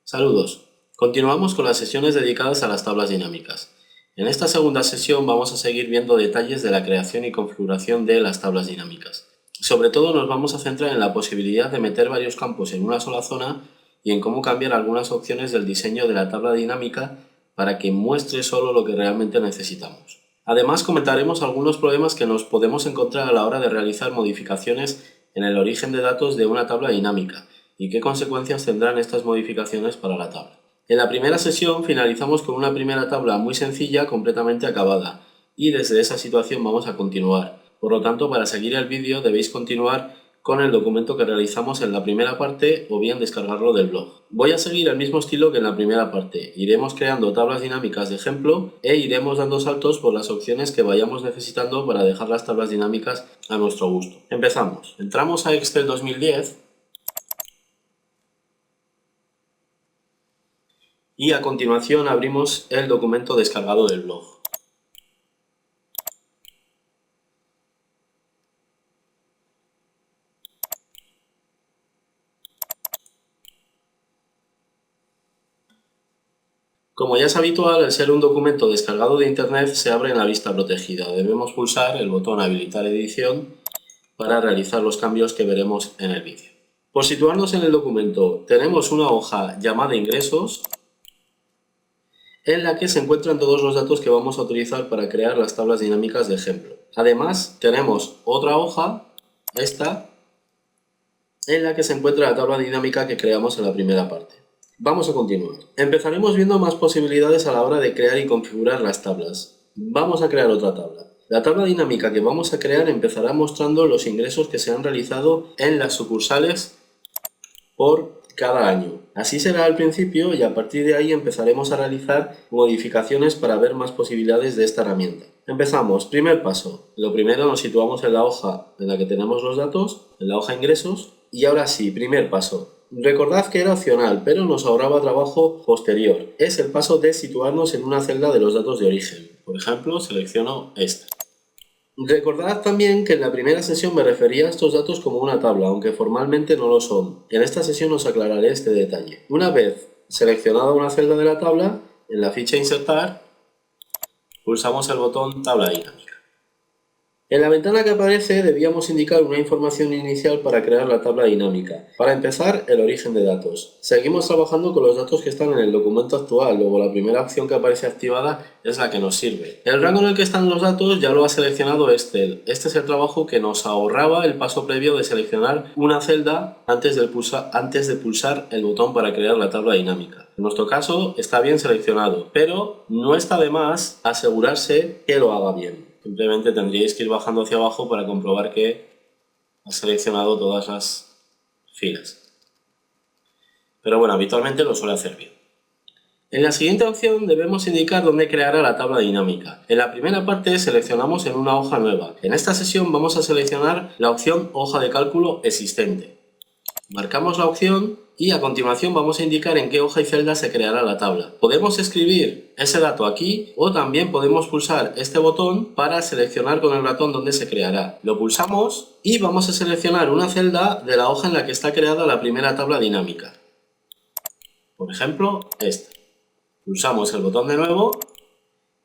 Saludos. Continuamos con las sesiones dedicadas a las tablas dinámicas. En esta segunda sesión vamos a seguir viendo detalles de la creación y configuración de las tablas dinámicas. Sobre todo nos vamos a centrar en la posibilidad de meter varios campos en una sola zona y en cómo cambiar algunas opciones del diseño de la tabla dinámica para que muestre solo lo que realmente necesitamos. Además comentaremos algunos problemas que nos podemos encontrar a la hora de realizar modificaciones en el origen de datos de una tabla dinámica y qué consecuencias tendrán estas modificaciones para la tabla. En la primera sesión finalizamos con una primera tabla muy sencilla, completamente acabada, y desde esa situación vamos a continuar. Por lo tanto, para seguir el vídeo debéis continuar con el documento que realizamos en la primera parte o bien descargarlo del blog. Voy a seguir el mismo estilo que en la primera parte. Iremos creando tablas dinámicas de ejemplo e iremos dando saltos por las opciones que vayamos necesitando para dejar las tablas dinámicas a nuestro gusto. Empezamos. Entramos a Excel 2010 y a continuación abrimos el documento descargado del blog. Como ya es habitual, al ser un documento descargado de internet se abre en la vista protegida. Debemos pulsar el botón Habilitar edición para realizar los cambios que veremos en el vídeo. Por situarnos en el documento, tenemos una hoja llamada Ingresos, en la que se encuentran todos los datos que vamos a utilizar para crear las tablas dinámicas de ejemplo. Además, tenemos otra hoja, esta, en la que se encuentra la tabla dinámica que creamos en la primera parte. Vamos a continuar. Empezaremos viendo más posibilidades a la hora de crear y configurar las tablas. Vamos a crear otra tabla. La tabla dinámica que vamos a crear empezará mostrando los ingresos que se han realizado en las sucursales por cada año. Así será al principio y a partir de ahí empezaremos a realizar modificaciones para ver más posibilidades de esta herramienta. Empezamos. Primer paso. Lo primero nos situamos en la hoja en la que tenemos los datos, en la hoja ingresos, y ahora sí, primer paso. Recordad que era opcional, pero nos ahorraba trabajo posterior. Es el paso de situarnos en una celda de los datos de origen. Por ejemplo, selecciono esta. Recordad también que en la primera sesión me refería a estos datos como una tabla, aunque formalmente no lo son. En esta sesión os aclararé este detalle. Una vez seleccionada una celda de la tabla, en la ficha Insertar, pulsamos el botón Tabla dinámica. En la ventana que aparece debíamos indicar una información inicial para crear la tabla dinámica. Para empezar, el origen de datos. Seguimos trabajando con los datos que están en el documento actual, luego la primera opción que aparece activada es la que nos sirve. El rango en el que están los datos ya lo ha seleccionado Excel. Este es el trabajo que nos ahorraba el paso previo de seleccionar una celda antes de pulsar el botón para crear la tabla dinámica. En nuestro caso está bien seleccionado, pero no está de más asegurarse que lo haga bien. Simplemente tendríais que ir bajando hacia abajo para comprobar que ha seleccionado todas las filas. Pero bueno, habitualmente lo suele hacer bien. En la siguiente opción debemos indicar dónde creará la tabla dinámica. En la primera parte seleccionamos en una hoja nueva. En esta sesión vamos a seleccionar la opción Hoja de cálculo existente. Marcamos la opción y a continuación vamos a indicar en qué hoja y celda se creará la tabla. Podemos escribir ese dato aquí o también podemos pulsar este botón para seleccionar con el ratón dónde se creará. Lo pulsamos y vamos a seleccionar una celda de la hoja en la que está creada la primera tabla dinámica. Por ejemplo, esta. Pulsamos el botón de nuevo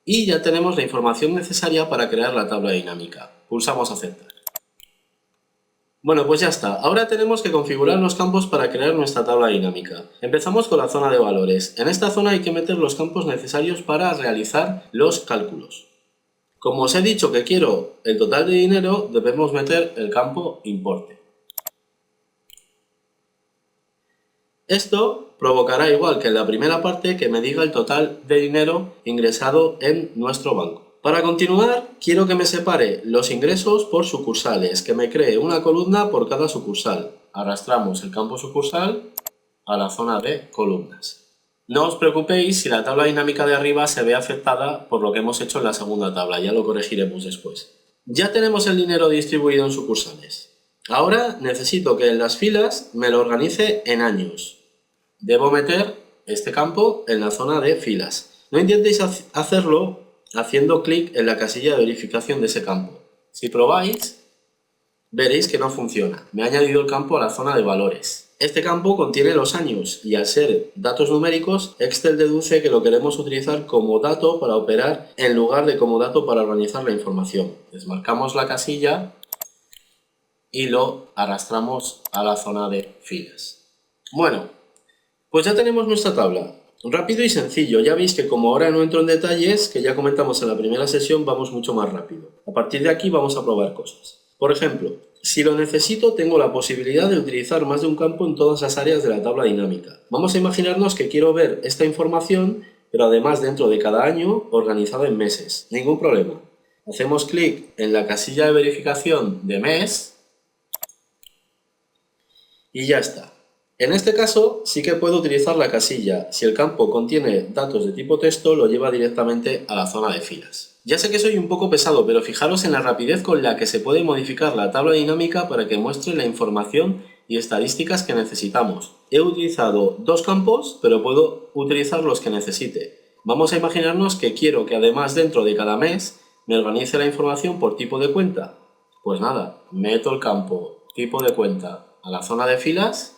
y ya tenemos la información necesaria para crear la tabla dinámica. Pulsamos Aceptar. Bueno, pues ya está. Ahora tenemos que configurar los campos para crear nuestra tabla dinámica. Empezamos con la zona de valores. En esta zona hay que meter los campos necesarios para realizar los cálculos. Como os he dicho que quiero el total de dinero, debemos meter el campo importe. Esto provocará, igual que en la primera parte, que me diga el total de dinero ingresado en nuestro banco. Para continuar, quiero que me separe los ingresos por sucursales, que me cree una columna por cada sucursal. Arrastramos el campo sucursal a la zona de columnas. No os preocupéis si la tabla dinámica de arriba se ve afectada por lo que hemos hecho en la segunda tabla, ya lo corregiremos después. Ya tenemos el dinero distribuido en sucursales. Ahora necesito que en las filas me lo organice en años. Debo meter este campo en la zona de filas. No intentéis hacerlo haciendo clic en la casilla de verificación de ese campo. Si probáis, veréis que no funciona. Me ha añadido el campo a la zona de valores. Este campo contiene los años y al ser datos numéricos, Excel deduce que lo queremos utilizar como dato para operar en lugar de como dato para organizar la información. Desmarcamos la casilla y lo arrastramos a la zona de filas. Bueno, pues ya tenemos nuestra tabla. Rápido y sencillo, ya veis que como ahora no entro en detalles, que ya comentamos en la primera sesión, vamos mucho más rápido. A partir de aquí vamos a probar cosas. Por ejemplo, si lo necesito, tengo la posibilidad de utilizar más de un campo en todas las áreas de la tabla dinámica. Vamos a imaginarnos que quiero ver esta información, pero además dentro de cada año, organizada en meses. Ningún problema. Hacemos clic en la casilla de verificación de mes y ya está. En este caso sí que puedo utilizar la casilla. Si el campo contiene datos de tipo texto, lo lleva directamente a la zona de filas. Ya sé que soy un poco pesado, pero fijaros en la rapidez con la que se puede modificar la tabla dinámica para que muestre la información y estadísticas que necesitamos. He utilizado dos campos, pero puedo utilizar los que necesite. Vamos a imaginarnos que quiero que además dentro de cada mes me organice la información por tipo de cuenta. Pues nada, meto el campo tipo de cuenta a la zona de filas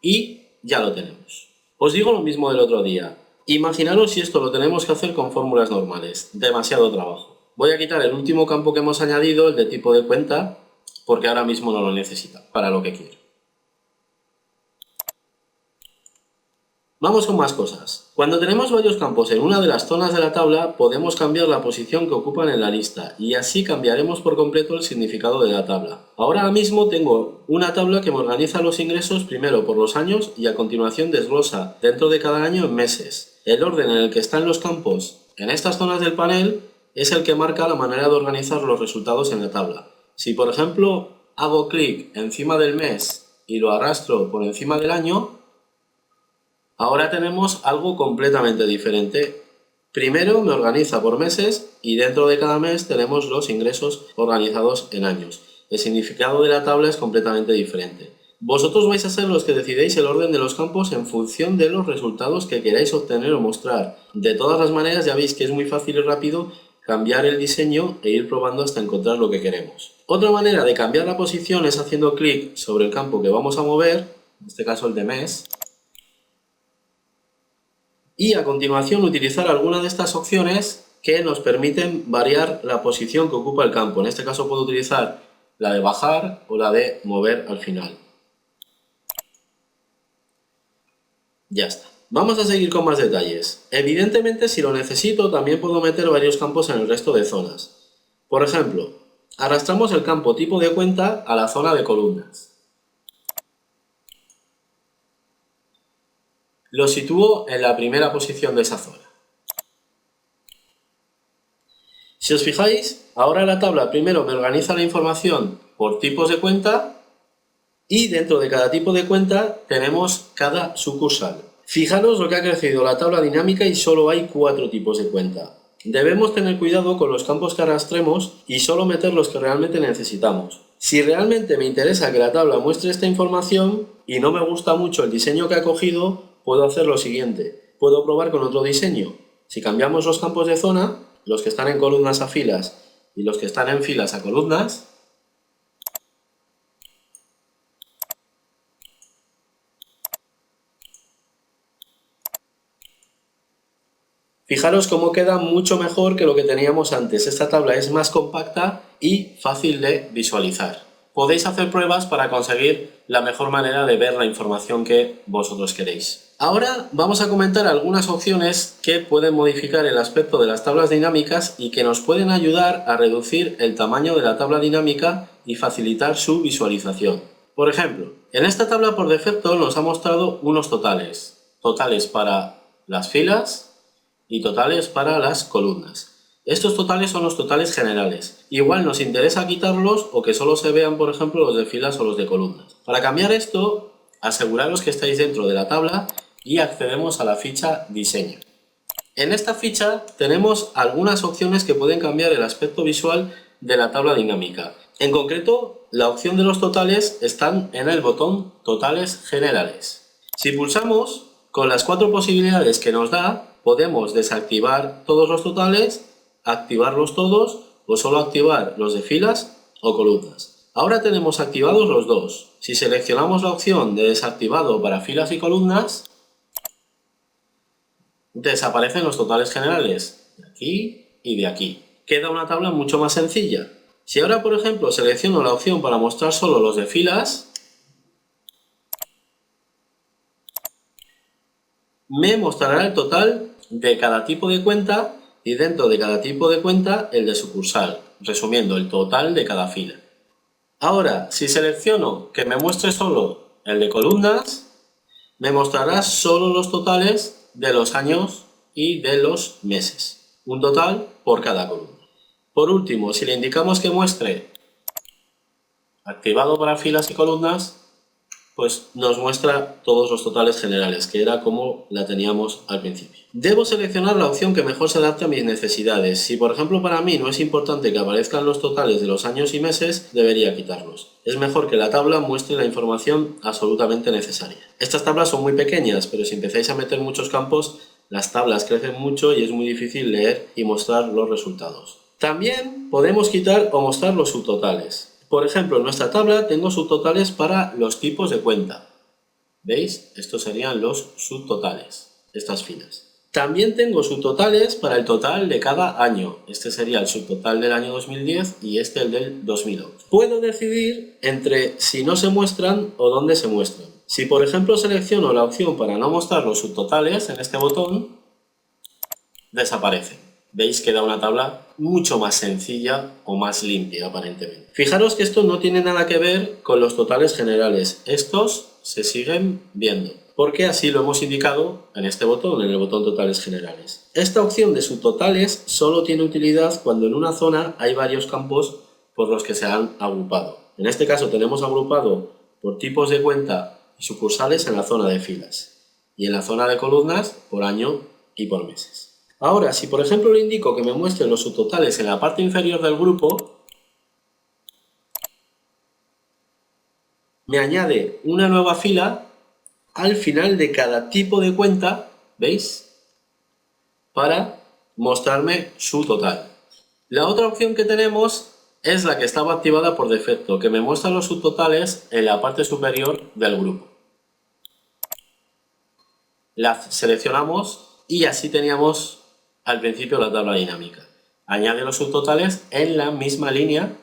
y ya lo tenemos. Os digo lo mismo del otro día. Imaginaros si esto lo tenemos que hacer con fórmulas normales. Demasiado trabajo. Voy a quitar el último campo que hemos añadido, el de tipo de cuenta, porque ahora mismo no lo necesita para lo que quiero. Vamos con más cosas. Cuando tenemos varios campos en una de las zonas de la tabla, podemos cambiar la posición que ocupan en la lista y así cambiaremos por completo el significado de la tabla. Ahora mismo tengo una tabla que me organiza los ingresos primero por los años y a continuación desglosa dentro de cada año en meses. El orden en el que están los campos en estas zonas del panel es el que marca la manera de organizar los resultados en la tabla. Si por ejemplo hago clic encima del mes y lo arrastro por encima del año, ahora tenemos algo completamente diferente. Primero me organiza por meses y dentro de cada mes tenemos los ingresos organizados en años. El significado de la tabla es completamente diferente. Vosotros vais a ser los que decidéis el orden de los campos en función de los resultados que queráis obtener o mostrar. De todas las maneras ya veis que es muy fácil y rápido cambiar el diseño e ir probando hasta encontrar lo que queremos. Otra manera de cambiar la posición es haciendo clic sobre el campo que vamos a mover, en este caso el de mes, y a continuación utilizar alguna de estas opciones que nos permiten variar la posición que ocupa el campo. En este caso puedo utilizar la de bajar o la de mover al final. Ya está. Vamos a seguir con más detalles. Evidentemente, si lo necesito, también puedo meter varios campos en el resto de zonas. Por ejemplo, arrastramos el campo tipo de cuenta a la zona de columnas. Lo sitúo en la primera posición de esa zona. Si os fijáis, ahora la tabla primero me organiza la información por tipos de cuenta y dentro de cada tipo de cuenta tenemos cada sucursal. Fijaros lo que ha crecido la tabla dinámica y solo hay 4 tipos de cuenta. Debemos tener cuidado con los campos que arrastremos y solo meter los que realmente necesitamos. Si realmente me interesa que la tabla muestre esta información y no me gusta mucho el diseño que ha cogido, puedo hacer lo siguiente. Puedo probar con otro diseño. Si cambiamos los campos de zona, los que están en columnas a filas y los que están en filas a columnas, fijaros cómo queda mucho mejor que lo que teníamos antes. Esta tabla es más compacta y fácil de visualizar. Podéis hacer pruebas para conseguir la mejor manera de ver la información que vosotros queréis. Ahora vamos a comentar algunas opciones que pueden modificar el aspecto de las tablas dinámicas y que nos pueden ayudar a reducir el tamaño de la tabla dinámica y facilitar su visualización. Por ejemplo, en esta tabla por defecto nos ha mostrado unos totales. Totales para las filas y totales para las columnas. Estos totales son los totales generales. Igual nos interesa quitarlos o que solo se vean, por ejemplo, los de filas o los de columnas. Para cambiar esto, aseguraros que estáis dentro de la tabla y accedemos a la ficha Diseño. En esta ficha tenemos algunas opciones que pueden cambiar el aspecto visual de la tabla dinámica. En concreto, la opción de los totales están en el botón Totales Generales. Si pulsamos, con las 4 posibilidades que nos da, podemos desactivar todos los totales, activarlos todos o solo activar los de filas o columnas. Ahora tenemos activados los dos. Si seleccionamos la opción de desactivado para filas y columnas, desaparecen los totales generales de aquí y de aquí. Queda una tabla mucho más sencilla. Si ahora, por ejemplo, selecciono la opción para mostrar solo los de filas, me mostrará el total de cada tipo de cuenta y dentro de cada tipo de cuenta el de sucursal, resumiendo el total de cada fila. Ahora, si selecciono que me muestre solo el de columnas, me mostrará solo los totales de los años y de los meses. Un total por cada columna. Por último, si le indicamos que muestre activado para filas y columnas, pues nos muestra todos los totales generales, que era como la teníamos al principio. Debo seleccionar la opción que mejor se adapte a mis necesidades. Si por ejemplo para mí no es importante que aparezcan los totales de los años y meses, debería quitarlos. Es mejor que la tabla muestre la información absolutamente necesaria. Estas tablas son muy pequeñas, pero si empezáis a meter muchos campos, las tablas crecen mucho y es muy difícil leer y mostrar los resultados. También podemos quitar o mostrar los subtotales. Por ejemplo, en nuestra tabla tengo subtotales para los tipos de cuenta. ¿Veis? Estos serían los subtotales, estas filas. También tengo subtotales para el total de cada año. Este sería el subtotal del año 2010 y este el del 2011. Puedo decidir entre si no se muestran o dónde se muestran. Si por ejemplo selecciono la opción para no mostrar los subtotales en este botón, desaparecen. ¿Veis? Queda una tabla mucho más sencilla o más limpia aparentemente. Fijaros que esto no tiene nada que ver con los totales generales. Estos se siguen viendo, porque así lo hemos indicado en este botón, en el botón totales generales. Esta opción de subtotales solo tiene utilidad cuando en una zona hay varios campos por los que se han agrupado. En este caso tenemos agrupado por tipos de cuenta y sucursales en la zona de filas y en la zona de columnas por año y por meses. Ahora, si por ejemplo le indico que me muestre los subtotales en la parte inferior del grupo, me añade una nueva fila al final de cada tipo de cuenta, ¿veis? Para mostrarme su total. La otra opción que tenemos es la que estaba activada por defecto, que me muestra los subtotales en la parte superior del grupo. La seleccionamos y así teníamos al principio la tabla dinámica. Añade los subtotales en la misma línea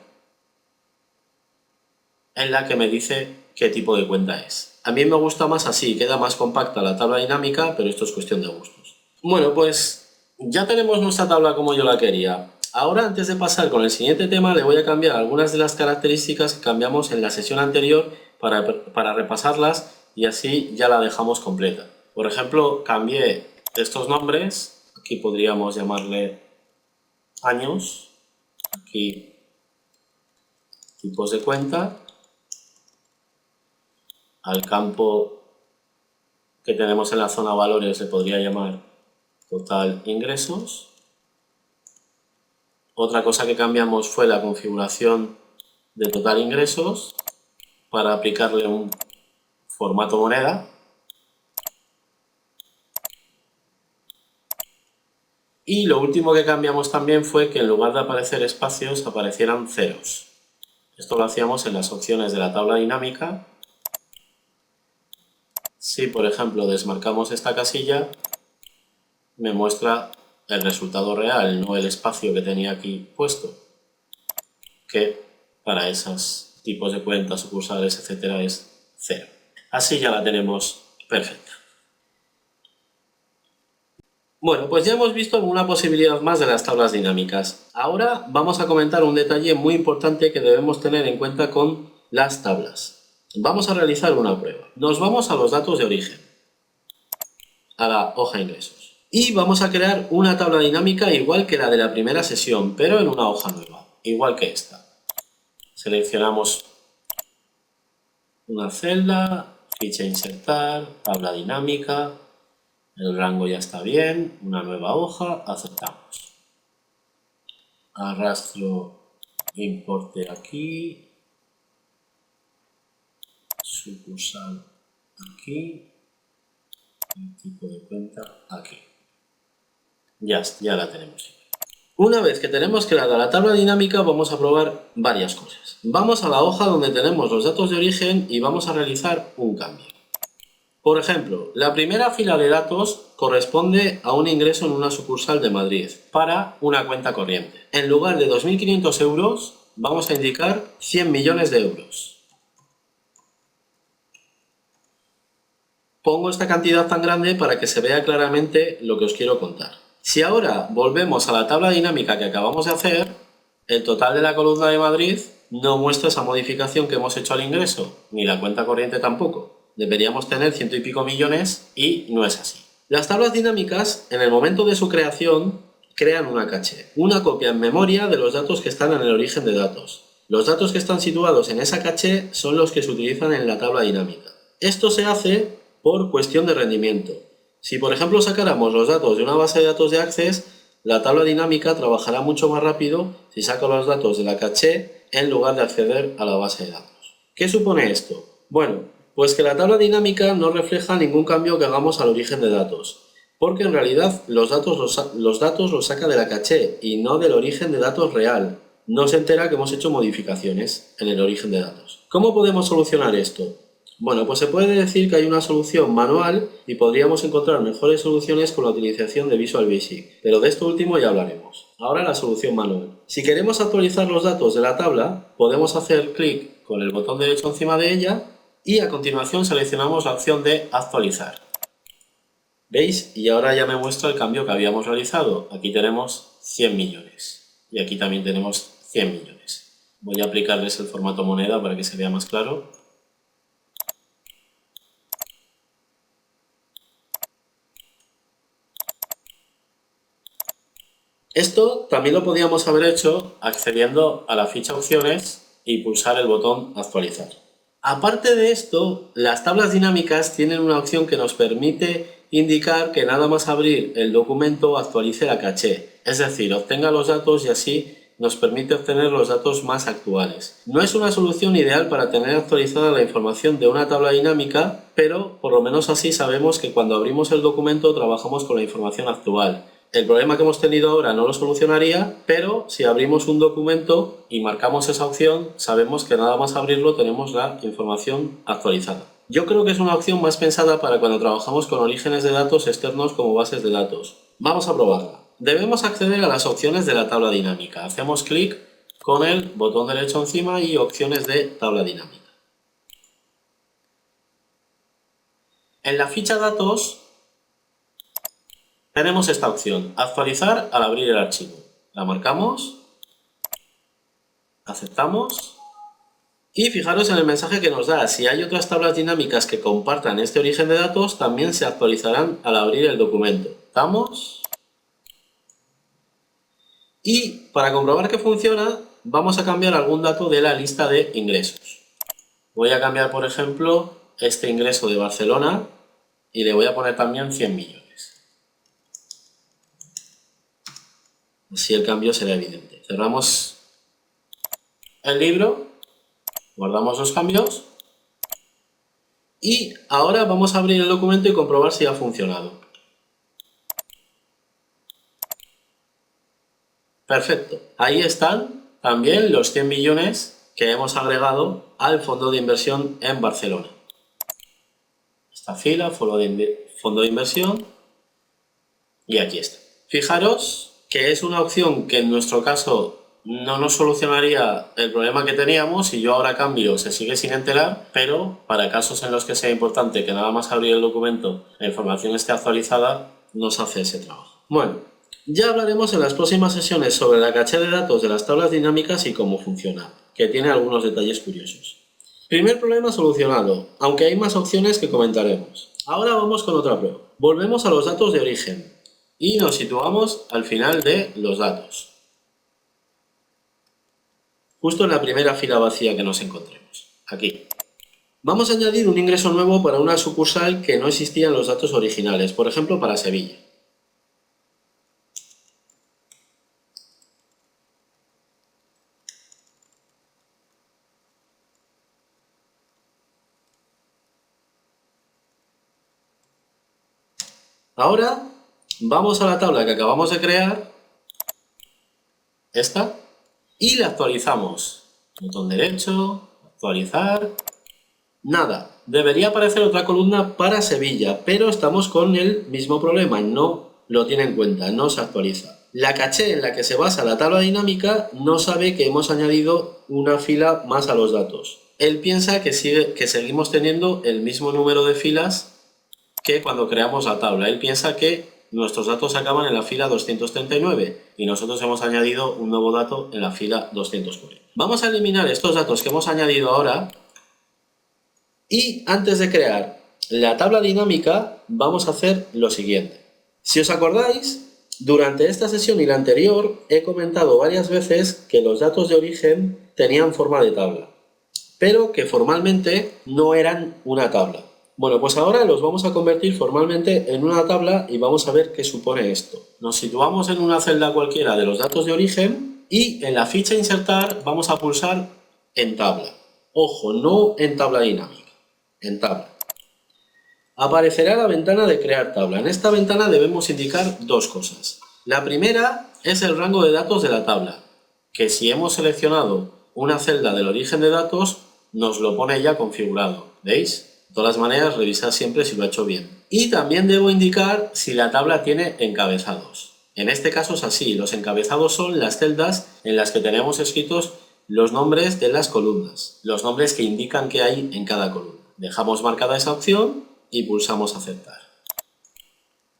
en la que me dice qué tipo de cuenta es. A mí me gusta más así, queda más compacta la tabla dinámica, pero esto es cuestión de gustos. Bueno, pues ya tenemos nuestra tabla como yo la quería. Ahora, antes de pasar con el siguiente tema, le voy a cambiar algunas de las características que cambiamos en la sesión anterior para repasarlas y así ya la dejamos completa. Por ejemplo, cambié estos nombres, aquí podríamos llamarle años, aquí tipos de cuenta, al campo que tenemos en la zona valores se podría llamar total ingresos. Otra cosa que cambiamos fue la configuración de total ingresos para aplicarle un formato moneda. Y lo último que cambiamos también fue que en lugar de aparecer espacios aparecieran ceros. Esto lo hacíamos en las opciones de la tabla dinámica. Si por ejemplo desmarcamos esta casilla, me muestra el resultado real, no el espacio que tenía aquí puesto, que para esos tipos de cuentas, sucursales, etcétera, es 0. Así ya la tenemos perfecta. Bueno, pues ya hemos visto alguna posibilidad más de las tablas dinámicas. Ahora vamos a comentar un detalle muy importante que debemos tener en cuenta con las tablas. Vamos a realizar una prueba. Nos vamos a los datos de origen, a la hoja ingresos. Y vamos a crear una tabla dinámica igual que la de la primera sesión, pero en una hoja nueva, igual que esta. Seleccionamos una celda, ficha insertar, tabla dinámica, el rango ya está bien, una nueva hoja, aceptamos. Arrastro importe aquí, sucursal aquí, y tipo de cuenta aquí. Ya la tenemos. Una vez que tenemos creada la tabla dinámica, vamos a probar varias cosas. Vamos a la hoja donde tenemos los datos de origen y vamos a realizar un cambio. Por ejemplo, la primera fila de datos corresponde a un ingreso en una sucursal de Madrid para una cuenta corriente. En lugar de 2.500 euros, vamos a indicar 100 millones de euros. Pongo esta cantidad tan grande para que se vea claramente lo que os quiero contar. Si ahora volvemos a la tabla dinámica que acabamos de hacer, el total de la columna de Madrid no muestra esa modificación que hemos hecho al ingreso, ni la cuenta corriente tampoco. Deberíamos tener 100 y pico millones y no es así. Las tablas dinámicas, en el momento de su creación, crean una caché, una copia en memoria de los datos que están en el origen de datos. Los datos que están situados en esa caché son los que se utilizan en la tabla dinámica. Esto se hace por cuestión de rendimiento. Si por ejemplo sacáramos los datos de una base de datos de Access, la tabla dinámica trabajará mucho más rápido si saco los datos de la caché en lugar de acceder a la base de datos. ¿Qué supone esto? Bueno, pues que la tabla dinámica no refleja ningún cambio que hagamos al origen de datos, porque en realidad los datos los saca de la caché y no del origen de datos real. No se entera que hemos hecho modificaciones en el origen de datos. ¿Cómo podemos solucionar esto? Bueno, pues se puede decir que hay una solución manual y podríamos encontrar mejores soluciones con la utilización de Visual Basic, pero de esto último ya hablaremos. Ahora la solución manual. Si queremos actualizar los datos de la tabla, podemos hacer clic con el botón derecho encima de ella y a continuación seleccionamos la opción de actualizar. ¿Veis? Y ahora ya me muestra el cambio que habíamos realizado. Aquí tenemos 100 millones y aquí también tenemos 100 millones. Voy a aplicarles el formato moneda para que se vea más claro. Esto también lo podíamos haber hecho accediendo a la ficha opciones y pulsar el botón actualizar. Aparte de esto, las tablas dinámicas tienen una opción que nos permite indicar que nada más abrir el documento actualice la caché, es decir, obtenga los datos y así nos permite obtener los datos más actuales. No es una solución ideal para tener actualizada la información de una tabla dinámica, pero por lo menos así sabemos que cuando abrimos el documento trabajamos con la información actual. El problema que hemos tenido ahora no lo solucionaría, pero si abrimos un documento y marcamos esa opción, sabemos que nada más abrirlo tenemos la información actualizada. Yo creo que es una opción más pensada para cuando trabajamos con orígenes de datos externos como bases de datos. Vamos a probarla. Debemos acceder a las opciones de la tabla dinámica. Hacemos clic con el botón derecho encima y opciones de tabla dinámica. En la ficha datos tenemos esta opción, actualizar al abrir el archivo. La marcamos, aceptamos y fijaros en el mensaje que nos da. Si hay otras tablas dinámicas que compartan este origen de datos, también se actualizarán al abrir el documento. Damos y para comprobar que funciona, vamos a cambiar algún dato de la lista de ingresos. Voy a cambiar, por ejemplo, este ingreso de Barcelona y le voy a poner también 100 millones. Así el cambio será evidente. Cerramos el libro, guardamos los cambios y ahora vamos a abrir el documento y comprobar si ha funcionado. Perfecto. Ahí están también los 100 millones que hemos agregado al fondo de inversión en Barcelona. Esta fila, fondo de inversión y aquí está. Fijaros que es una opción que en nuestro caso no nos solucionaría el problema que teníamos. Si yo ahora cambio se sigue sin enterar, pero para casos en los que sea importante que nada más abrir el documento la información esté actualizada, nos hace ese trabajo. Bueno, ya hablaremos en las próximas sesiones sobre la caché de datos de las tablas dinámicas y cómo funciona, que tiene algunos detalles curiosos. Primer problema solucionado, aunque hay más opciones que comentaremos. Ahora vamos con otra prueba. Volvemos a los datos de origen y nos situamos al final de los datos, justo en la primera fila vacía que nos encontremos, aquí. Vamos a añadir un ingreso nuevo para una sucursal que no existía en los datos originales, por ejemplo para Sevilla. Ahora vamos a la tabla que acabamos de crear esta, y la actualizamos. Botón derecho, actualizar. Nada, debería aparecer otra columna para Sevilla, pero estamos con el mismo problema, no lo tiene en cuenta, no se actualiza. La caché en la que se basa la tabla dinámica no sabe que hemos añadido una fila más a los datos. Él piensa que seguimos teniendo el mismo número de filas que cuando creamos la tabla. Él piensa que nuestros datos acaban en la fila 239 y nosotros hemos añadido un nuevo dato en la fila 240. Vamos a eliminar estos datos que hemos añadido ahora y antes de crear la tabla dinámica vamos a hacer lo siguiente. Si os acordáis, durante esta sesión y la anterior he comentado varias veces que los datos de origen tenían forma de tabla, pero que formalmente no eran una tabla. Bueno, pues ahora los vamos a convertir formalmente en una tabla y vamos a ver qué supone esto. Nos situamos en una celda cualquiera de los datos de origen y en la ficha insertar vamos a pulsar en tabla. Ojo, no en tabla dinámica, en tabla. Aparecerá la ventana de crear tabla. En esta ventana debemos indicar dos cosas. La primera es el rango de datos de la tabla, que si hemos seleccionado una celda del origen de datos, nos lo pone ya configurado. ¿Veis? De todas maneras, revisad siempre si lo ha hecho bien. Y también debo indicar si la tabla tiene encabezados. En este caso es así. Los encabezados son las celdas en las que tenemos escritos los nombres de las columnas, los nombres que indican qué hay en cada columna. Dejamos marcada esa opción y pulsamos aceptar.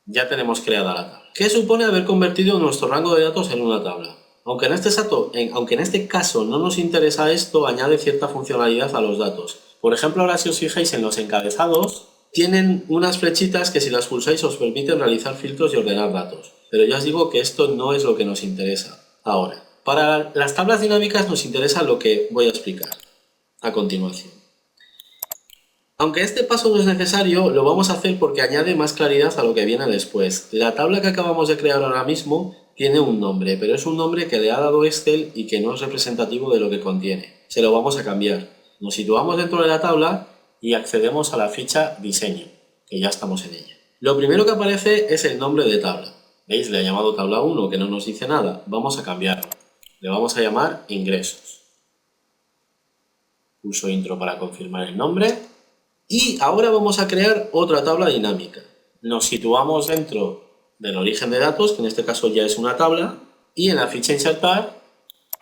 Ya tenemos creada la tabla. ¿Qué supone haber convertido nuestro rango de datos en una tabla? Aunque en este caso no nos interesa esto, añade cierta funcionalidad a los datos. Por ejemplo, ahora si os fijáis en los encabezados, tienen unas flechitas que si las pulsáis os permiten realizar filtros y ordenar datos. Pero ya os digo que esto no es lo que nos interesa ahora. Para las tablas dinámicas nos interesa lo que voy a explicar a continuación. Aunque este paso no es necesario, lo vamos a hacer porque añade más claridad a lo que viene después. La tabla que acabamos de crear ahora mismo tiene un nombre, pero es un nombre que le ha dado Excel y que no es representativo de lo que contiene. Se lo vamos a cambiar. Nos situamos dentro de la tabla y accedemos a la ficha Diseño, que ya estamos en ella. Lo primero que aparece es el nombre de tabla. ¿Veis? Le he llamado tabla 1, que no nos dice nada. Vamos a cambiarlo. Le vamos a llamar Ingresos. Pulso Intro para confirmar el nombre. Y ahora vamos a crear otra tabla dinámica. Nos situamos dentro del origen de datos, que en este caso ya es una tabla, y en la ficha Insertar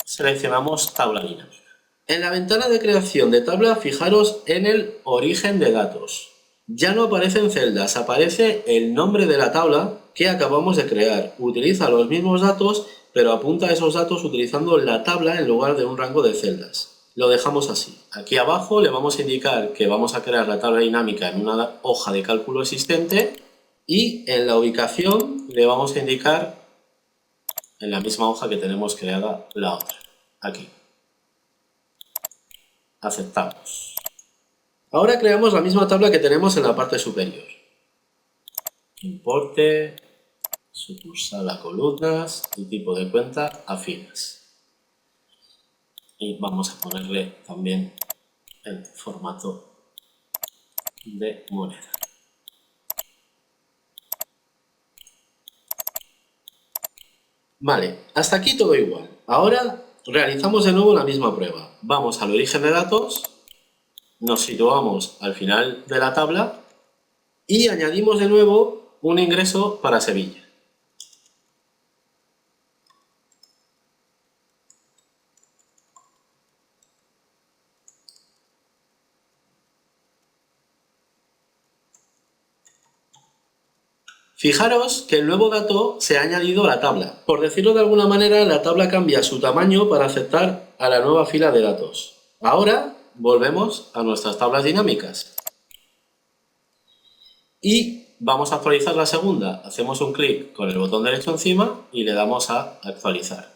seleccionamos Tabla dinámica. En la ventana de creación de tabla, fijaros en el origen de datos. Ya no aparecen celdas, aparece el nombre de la tabla que acabamos de crear. Utiliza los mismos datos, pero apunta a esos datos utilizando la tabla en lugar de un rango de celdas. Lo dejamos así. Aquí abajo le vamos a indicar que vamos a crear la tabla dinámica en una hoja de cálculo existente y en la ubicación le vamos a indicar en la misma hoja que tenemos creada la otra. Aquí. Aceptamos. Ahora creamos la misma tabla que tenemos en la parte superior. Importe, sucursal a columnas y tipo de cuenta a filas. Y vamos a ponerle también el formato de moneda. Vale, hasta aquí todo igual. Ahora realizamos de nuevo la misma prueba. Vamos al origen de datos, nos situamos al final de la tabla y añadimos de nuevo un ingreso para Sevilla. Fijaros que el nuevo dato se ha añadido a la tabla. Por decirlo de alguna manera, la tabla cambia su tamaño para aceptar a la nueva fila de datos. Ahora volvemos a nuestras tablas dinámicas. Y vamos a actualizar la segunda. Hacemos un clic con el botón derecho encima y le damos a actualizar.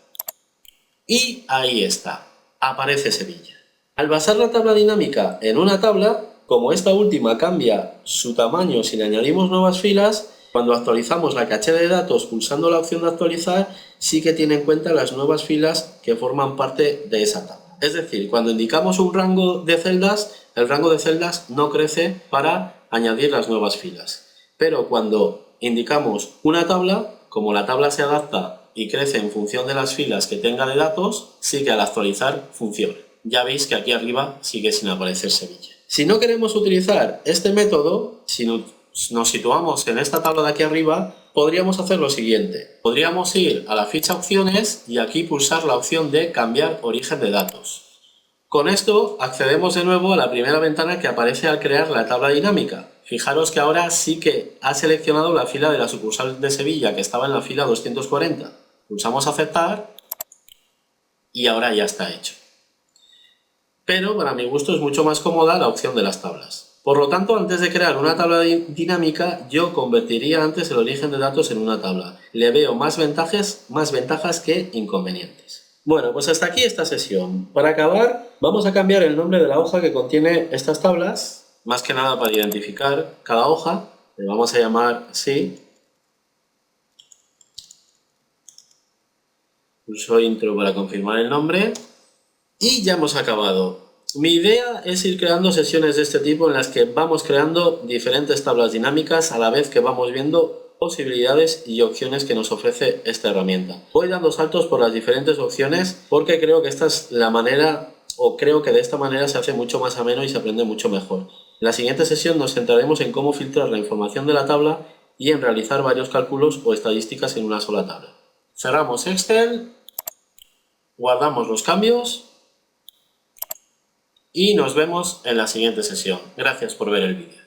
Y ahí está. Aparece Sevilla. Al basar la tabla dinámica en una tabla, como esta última cambia su tamaño si le añadimos nuevas filas, cuando actualizamos la caché de datos pulsando la opción de actualizar, sí que tiene en cuenta las nuevas filas que forman parte de esa tabla. Es decir, cuando indicamos un rango de celdas, el rango de celdas no crece para añadir las nuevas filas. Pero cuando indicamos una tabla, como la tabla se adapta y crece en función de las filas que tenga de datos, sí que al actualizar funciona. Ya veis que aquí arriba sigue sin aparecer Sevilla. Si no queremos utilizar este método, si nos situamos en esta tabla de aquí arriba, podríamos hacer lo siguiente. Podríamos ir a la ficha opciones y aquí pulsar la opción de cambiar origen de datos. Con esto accedemos de nuevo a la primera ventana que aparece al crear la tabla dinámica. Fijaros que ahora sí que ha seleccionado la fila de la sucursal de Sevilla que estaba en la fila 240. Pulsamos aceptar y ahora ya está hecho. Pero para mi gusto es mucho más cómoda la opción de las tablas. Por lo tanto, antes de crear una tabla dinámica, yo convertiría antes el origen de datos en una tabla. Le veo más ventajas que inconvenientes. Bueno, pues hasta aquí esta sesión. Para acabar, vamos a cambiar el nombre de la hoja que contiene estas tablas, más que nada para identificar cada hoja. Le vamos a llamar así. Pulso intro para confirmar el nombre. Y ya hemos acabado. Mi idea es ir creando sesiones de este tipo en las que vamos creando diferentes tablas dinámicas a la vez que vamos viendo posibilidades y opciones que nos ofrece esta herramienta. Voy dando saltos por las diferentes opciones porque creo que esta es la manera, o creo que de esta manera se hace mucho más ameno y se aprende mucho mejor. En la siguiente sesión nos centraremos en cómo filtrar la información de la tabla y en realizar varios cálculos o estadísticas en una sola tabla. Cerramos Excel, guardamos los cambios y nos vemos en la siguiente sesión. Gracias por ver el vídeo.